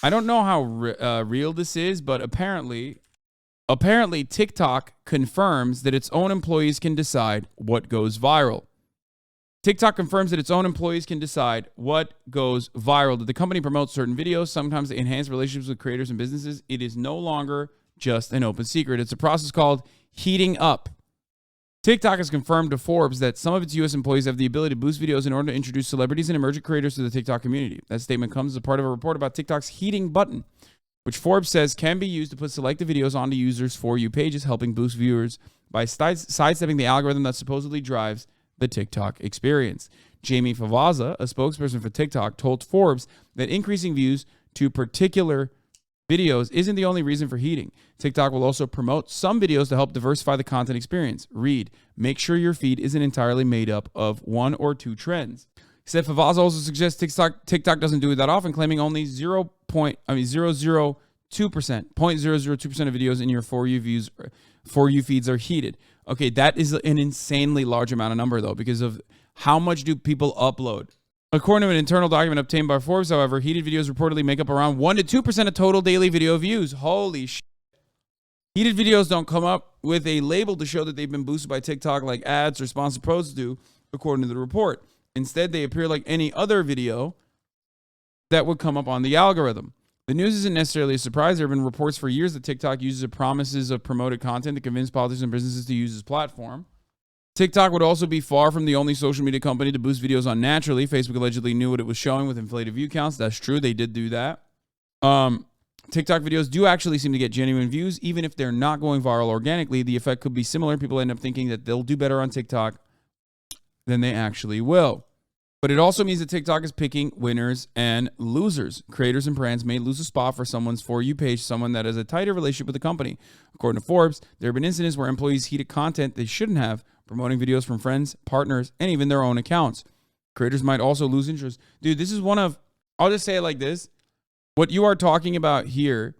I don't know how real this is, but apparently TikTok confirms that its own employees can decide what goes viral. TikTok confirms that its own employees can decide what goes viral. That the company promotes certain videos, sometimes to enhance relationships with creators and businesses. It is no longer just an open secret. It's a process called heating up. TikTok has confirmed to Forbes that some of its U.S. employees have the ability to boost videos in order to introduce celebrities and emerging creators to the TikTok community. That statement comes as a part of a report about TikTok's heating button, which Forbes says can be used to put selected videos onto users' For You pages, helping boost viewers by sidestepping the algorithm that supposedly drives the TikTok experience. Jamie Favazza, a spokesperson for TikTok, told Forbes that increasing views to particular videos isn't the only reason for heating. TikTok will also promote some videos to help diversify the content experience. Read, make sure your feed isn't entirely made up of one or two trends. He said Favazza also suggests TikTok doesn't do it that often, claiming only 0.002% of videos in your For You feeds are heated. Okay, that is an insanely large amount of number, though, because of how much do people upload. According to an internal document obtained by Forbes, however, heated videos reportedly make up around 1 to 2% of total daily video views. Holy shit. Heated videos don't come up with a label to show that they've been boosted by TikTok like ads or sponsored posts do, according to the report. Instead, they appear like any other video that would come up on the algorithm. The news isn't necessarily a surprise. There have been reports for years that TikTok uses the promises of promoted content to convince politicians and businesses to use its platform. TikTok would also be far from the only social media company to boost videos on naturally. Facebook allegedly knew what it was showing with inflated view counts. That's true. They did do that. TikTok videos do actually seem to get genuine views. Even if they're not going viral organically, the effect could be similar. People end up thinking that they'll do better on TikTok than they actually will. But it also means that TikTok is picking winners and losers. Creators and brands may lose a spot for someone's For You page, someone that has a tighter relationship with the company. According to Forbes, there have been incidents where employees heated content they shouldn't have, promoting videos from friends, partners, and even their own accounts. Creators might also lose interest. Dude, this is one of, I'll just say it like this. What you are talking about here,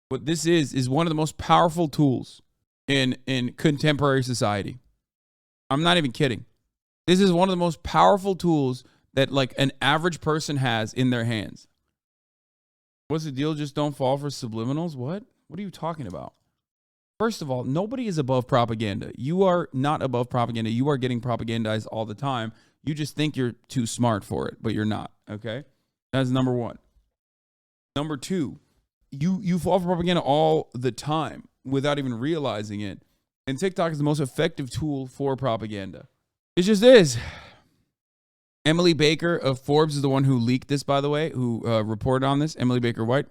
what this is one of the most powerful tools in contemporary society. I'm not even kidding. This is one of the most powerful tools that like an average person has in their hands. What's the deal? Just don't fall for subliminals? What? What are you talking about? First of all, nobody is above propaganda. You are not above propaganda. You are getting propagandized all the time. You just think you're too smart for it, but you're not, okay? That's number one. Number two, you fall for propaganda all the time without even realizing it. And TikTok is the most effective tool for propaganda. It just is. Emily Baker of Forbes is the one who leaked this, by the way, who reported on this, Emily Baker White.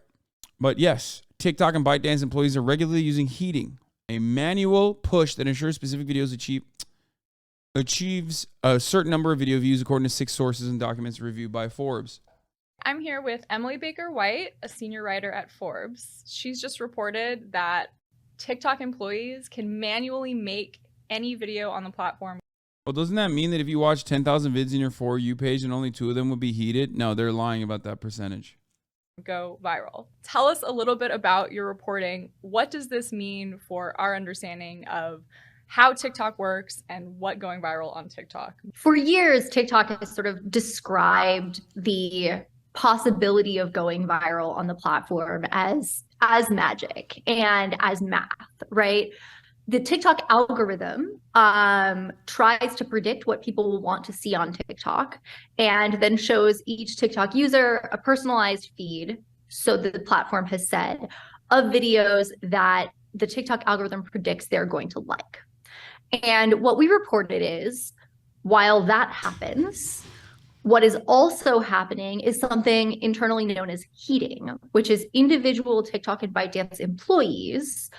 But yes, TikTok and ByteDance employees are regularly using heating, a manual push that ensures specific videos achieves a certain number of video views according to 6 sources and documents reviewed by Forbes. I'm here with Emily Baker White, a senior writer at Forbes. She's just reported that TikTok employees can manually make any video on the platform. Well, doesn't that mean that if you watch 10,000 vids in your For You page and only 2 of them would be heated? No, they're lying about that percentage. Go viral. Tell us a little bit about your reporting. What does this mean for our understanding of how TikTok works and what going viral on TikTok? For years, TikTok has sort of described the possibility of going viral on the platform as magic and as math, right? The TikTok algorithm tries to predict what people will want to see on TikTok and then shows each TikTok user a personalized feed, so the platform has said, of videos that the TikTok algorithm predicts they're going to like. And what we reported is, while that happens, what is also happening is something internally known as heating, which is individual TikTok and ByteDance employees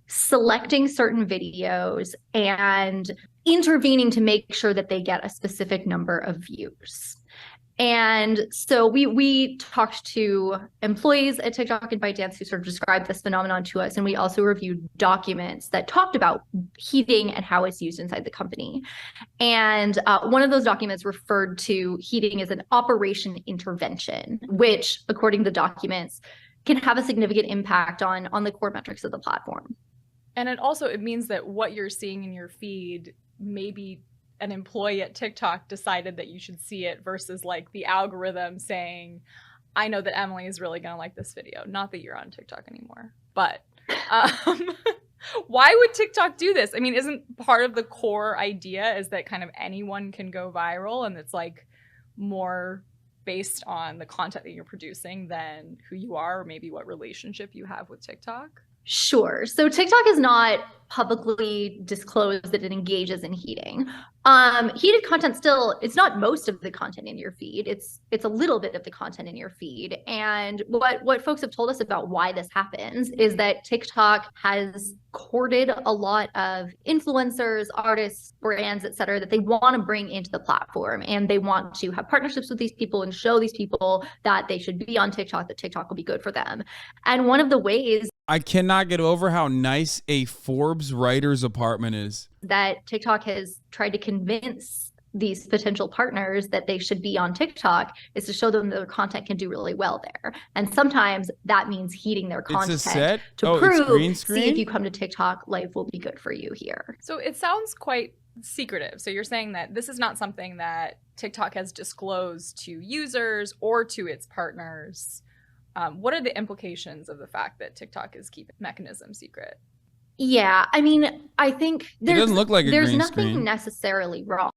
selecting certain videos and intervening to make sure that they get a specific number of views. And so we talked to employees at TikTok and ByteDance who sort of described this phenomenon to us. And we also reviewed documents that talked about heating and how it's used inside the company. And one of those documents referred to heating as an operation intervention, which, according to the documents, can have a significant impact on the core metrics of the platform. And it means that what you're seeing in your feed, maybe an employee at TikTok decided that you should see it versus like the algorithm saying, I know that Emily is really going to like this video. Not that you're on TikTok anymore, but um, why would TikTok do this? I mean, isn't part of the core idea is that kind of anyone can go viral, and it's like more based on the content that you're producing than who you are or maybe what relationship you have with TikTok? Sure. So TikTok has not publicly disclosed that it engages in heating. Heated content still, it's not most of the content in your feed. It's a little bit of the content in your feed. And what folks have told us about why this happens is that TikTok has courted a lot of influencers, artists, brands, et cetera, that they want to bring into the platform. And they want to have partnerships with these people and show these people that they should be on TikTok, that TikTok will be good for them. And one of the ways I cannot get over how nice a Forbes writer's apartment is. That TikTok has tried to convince these potential partners that they should be on TikTok is to show them that their content can do really well there. And sometimes that means heating their content It's a set? to prove, green screen? see if you come to TikTok, life will be good for you here. So it sounds quite secretive. So you're saying that this is not something that TikTok has disclosed to users or to its partners. What are the implications of the fact that TikTok is keeping mechanism secret? Yeah, I mean, I think It doesn't look like a there's green nothing screen. necessarily wrong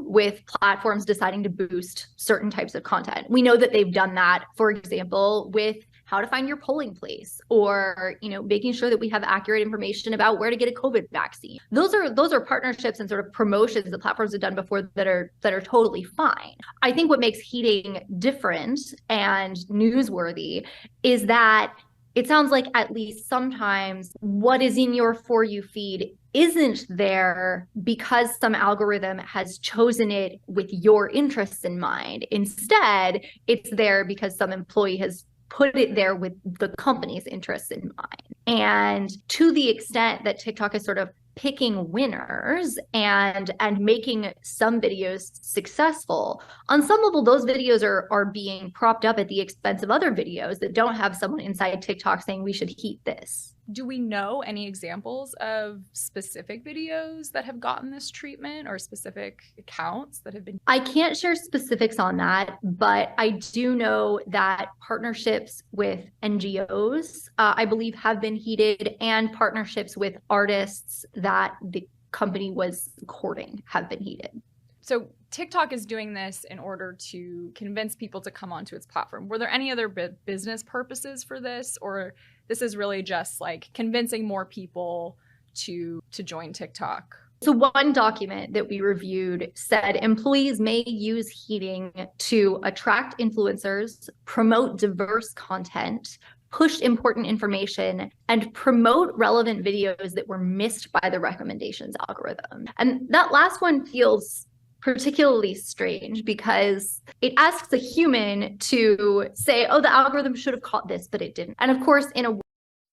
with platforms deciding to boost certain types of content. We know that they've done that, for example, with how to find your polling place, or making sure that we have accurate information about where to get a COVID vaccine. Those are partnerships and sort of promotions that platforms have done before that are totally fine. I think what makes heating different and newsworthy is that it sounds like at least sometimes what is in your For You feed isn't there because some algorithm has chosen it with your interests in mind. Instead, it's there because some employee has put it there with the company's interests in mind. And to the extent that TikTok is sort of picking winners and making some videos successful, on some level, those videos are being propped up at the expense of other videos that don't have someone inside TikTok saying we should heat this. Do we know any examples of specific videos that have gotten this treatment or specific accounts that have been? I can't share specifics on that, but I do know that partnerships with NGOs, I believe, have been heated, and partnerships with artists that the company was courting have been heated. So TikTok is doing this in order to convince people to come onto its platform. Were there any other business purposes for this, or this is really just like convincing more people to join TikTok? So one document that we reviewed said employees may use heating to attract influencers, promote diverse content, push important information, and promote relevant videos that were missed by the recommendations algorithm. And that last one feels particularly strange because it asks a human to say, oh, the algorithm should have caught this, but it didn't. And of course, in a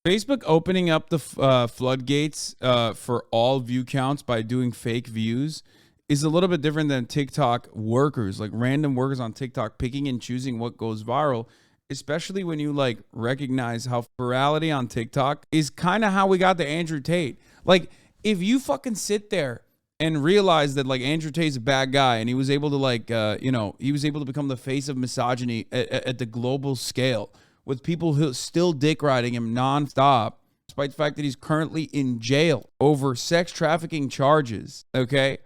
Facebook opening up the floodgates for all view counts by doing fake views is a little bit different than TikTok workers, like random workers on TikTok picking and choosing what goes viral, especially when you like recognize how virality on TikTok is kind of how we got to Andrew Tate. Like, if you fucking sit there and realize that like Andrew Tate's a bad guy and he was able to like, he was able to become the face of misogyny at the global scale with people who still dick riding him nonstop, despite the fact that he's currently in jail over sex trafficking charges, okay?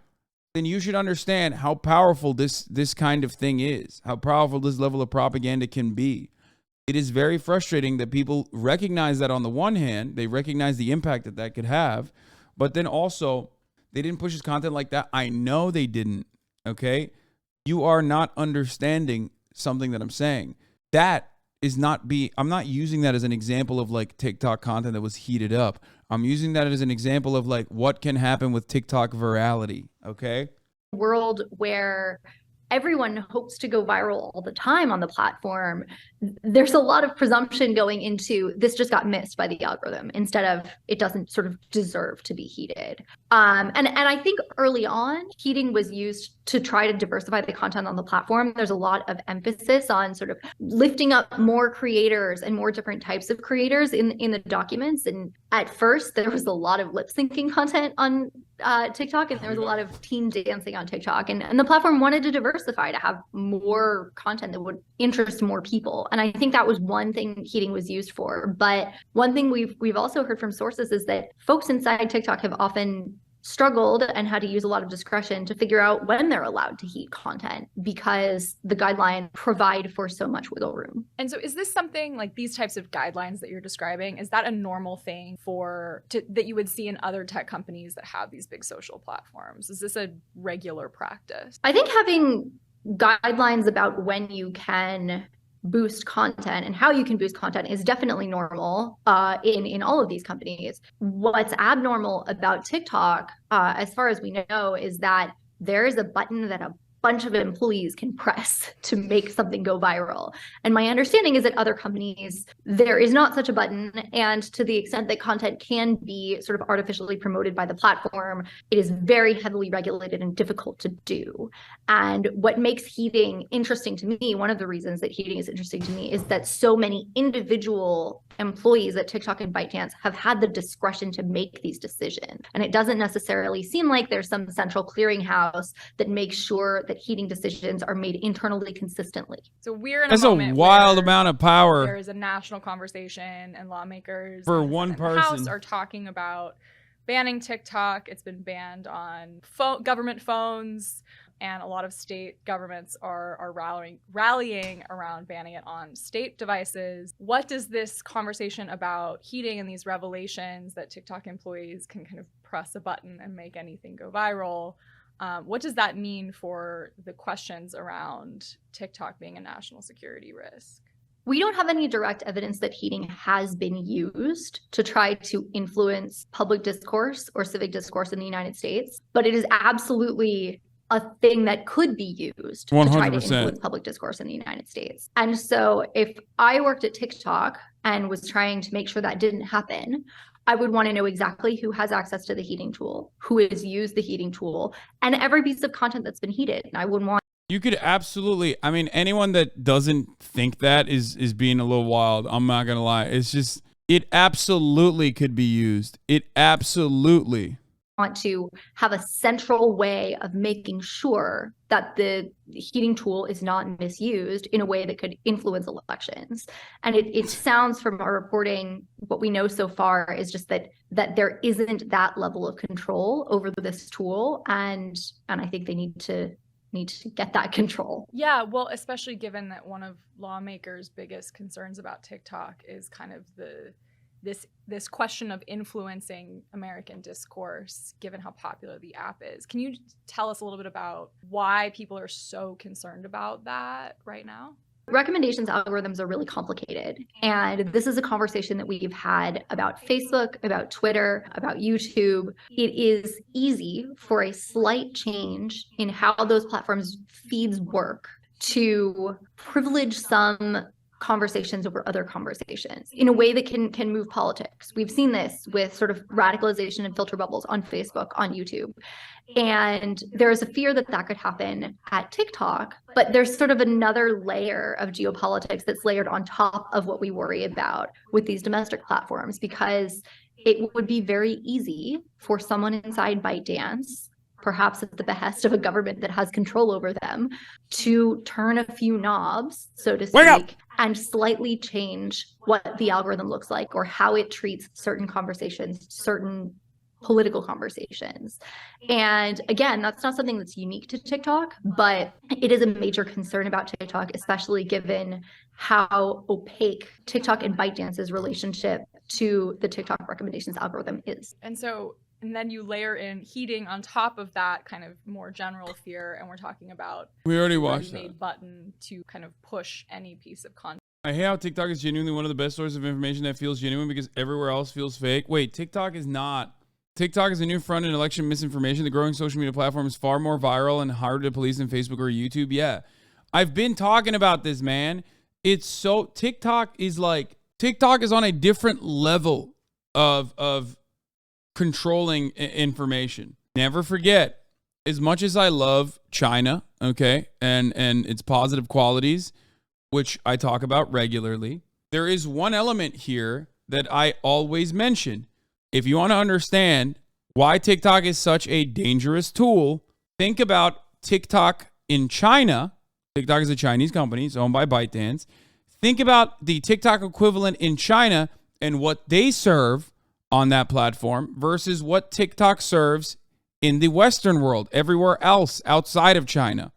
Then you should understand how powerful this kind of thing is, how powerful this level of propaganda can be. It is very frustrating that people recognize that on the one hand, they recognize the impact that that could have, but then also they didn't push his content like that. I know they didn't, okay? You are not understanding something that I'm saying. That is not I'm not using that as an example of like TikTok content that was heated up. I'm using that as an example of like what can happen with TikTok virality, okay? World where everyone hopes to go viral all the time on the platform, there's a lot of presumption going into this just got missed by the algorithm instead of it doesn't sort of deserve to be heated. And I think early on, heating was used to try to diversify the content on the platform. There's a lot of emphasis on sort of lifting up more creators and more different types of creators in the documents. And at first there was a lot of lip syncing content on TikTok, and there was a lot of teen dancing on TikTok, and the platform wanted to diversify, to have more content that would interest more people. And I think that was one thing heating was used for. But one thing we've also heard from sources is that folks inside TikTok have often struggled and had to use a lot of discretion to figure out when they're allowed to heat content, because the guidelines provide for so much wiggle room. And so is this something like these types of guidelines that you're describing, is that a normal thing that you would see in other tech companies that have these big social platforms? Is this a regular practice? I think having guidelines about when you can boost content and how you can boost content is definitely normal in all of these companies. What's abnormal about TikTok, as far as we know, is that there is a button that a bunch of employees can press to make something go viral. And my understanding is that other companies, there is not such a button. And to the extent that content can be sort of artificially promoted by the platform, it is very heavily regulated and difficult to do. And what makes heating interesting to me, one of the reasons that heating is interesting to me, is that so many individual employees at TikTok and ByteDance have had the discretion to make these decisions. And it doesn't necessarily seem like there's some central clearinghouse that makes sure that heating decisions are made internally consistently. So we're in That's a wild amount of power. There is a national conversation, and lawmakers for one person in the House are talking about banning TikTok. It's been banned on government phones, and a lot of state governments are rallying around banning it on state devices. What does this conversation about heating and these revelations that TikTok employees can kind of press a button and make anything go viral, what does that mean for the questions around TikTok being a national security risk? We don't have any direct evidence that heating has been used to try to influence public discourse or civic discourse in the United States, but it is absolutely a thing that could be used 100%. to try to influence public discourse in the United States. And so if I worked at TikTok and was trying to make sure that didn't happen, I would want to know exactly who has access to the heating tool, who has used the heating tool, and every piece of content that's been heated. And I wouldn't want. You could absolutely, I mean, anyone that doesn't think that is being a little wild. I'm not going to lie. It's just, it absolutely could be used. It absolutely. Want to have a central way of making sure that the heating tool is not misused in a way that could influence elections. And it sounds from our reporting, what we know so far is just that there isn't that level of control over this tool, and I think they need to get that control. Yeah, well, especially given that one of lawmakers' biggest concerns about TikTok is kind of this question of influencing American discourse, given how popular the app is. Can you tell us a little bit about why people are so concerned about that right now? Recommendations algorithms are really complicated. And this is a conversation that we've had about Facebook, about Twitter, about YouTube. It is easy for a slight change in how those platforms' feeds work to privilege some conversations over other conversations in a way that can move politics. We've seen this with sort of radicalization and filter bubbles on Facebook, on YouTube. And there's a fear that could happen at TikTok, but there's sort of another layer of geopolitics that's layered on top of what we worry about with these domestic platforms, because it would be very easy for someone inside ByteDance, perhaps at the behest of a government that has control over them, to turn a few knobs, so to speak, and slightly change what the algorithm looks like or how it treats certain conversations, certain political conversations. And again, that's not something that's unique to TikTok, but it is a major concern about TikTok, especially given how opaque TikTok and ByteDance's relationship to the TikTok recommendations algorithm is. And then you layer in heating on top of that kind of more general fear, and we're talking about we already watched that button to kind of push any piece of content. I hate how TikTok is genuinely one of the best sources of information that feels genuine because everywhere else feels fake. Wait, TikTok is not. TikTok is a new front in election misinformation. The growing social media platform is far more viral and harder to police than Facebook or YouTube. Yeah, I've been talking about this, man. It's so TikTok is on a different level of controlling information. Never forget, as much as I love China, okay, and its positive qualities, which I talk about regularly, there is one element here that I always mention. if you want to understand why TikTok is such a dangerous tool, think about TikTok in China. TikTok is a Chinese company. It's owned by ByteDance. Think about the TikTok equivalent in China and what they serve on that platform versus what TikTok serves in the Western world, everywhere else outside of China.